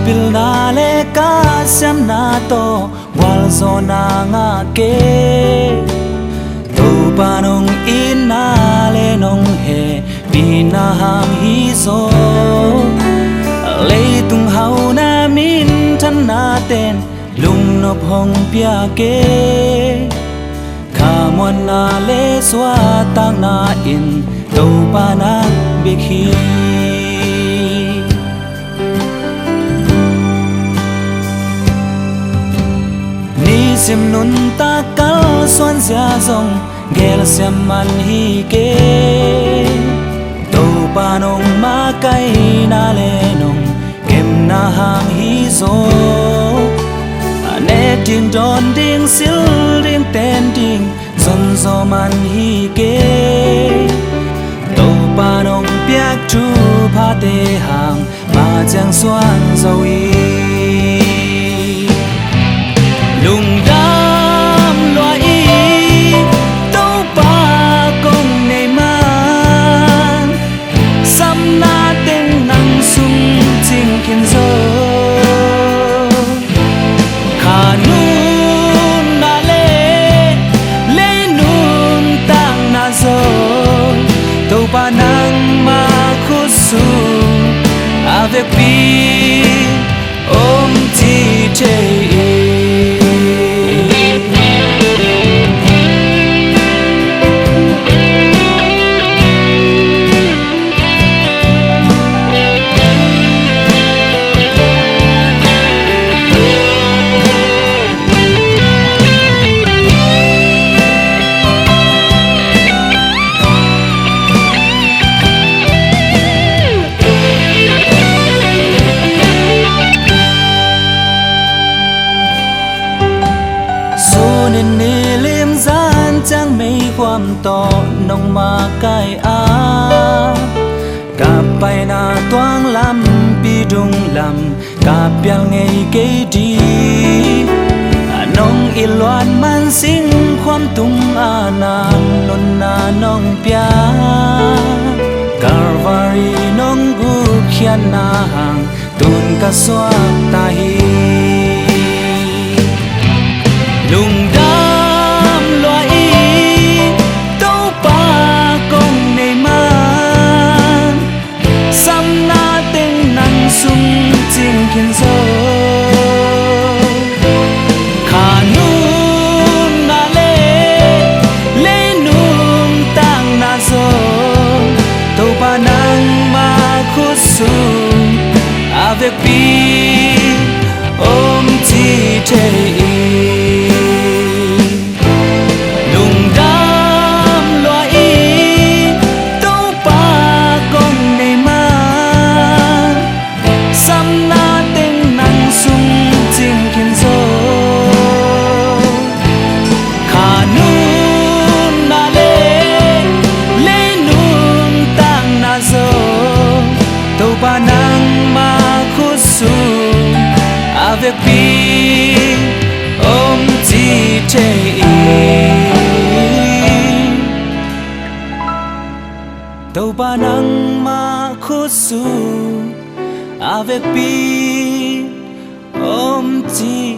bil na le ka sem na to wal zo na nga ke to pa nong in na le nong he pi na ham hi zo le tung hau na min than na ten lung nop hong pia ke Kamwan na le swa tang na in to pa na bikhi Ni sim nun ta kal swan sia zong gel sem man hi ke to pa nong ma kai na le nong kem na hang hi zo Ane ding don ding sil ding ten ding Zon zo man hi ke To pa nong piak chu pa te hang Ma chang xoan zo y Lung đam loa y To pa kong nei man Sam na tên nang sung ching khen zo Pa nang ma khusu avec pi ti che Chẳng mấyความto nông mà cai á Cặp bay na toang lam bi dung lam Cặp yang ngày cây đi Nông y loan man sinhความtung à na non na nông pia Calvary nông gu khian na hang Tun ka soak ta hi Lung đam loa y Khen zo Kha nun na le nun tang na zo To pa nang ma khusu avec pi ti che Lung đam loa y To pa kong nei man Sam na Pa nang ma khusu avec pi ti che To pa nang ma khusu avec pi ti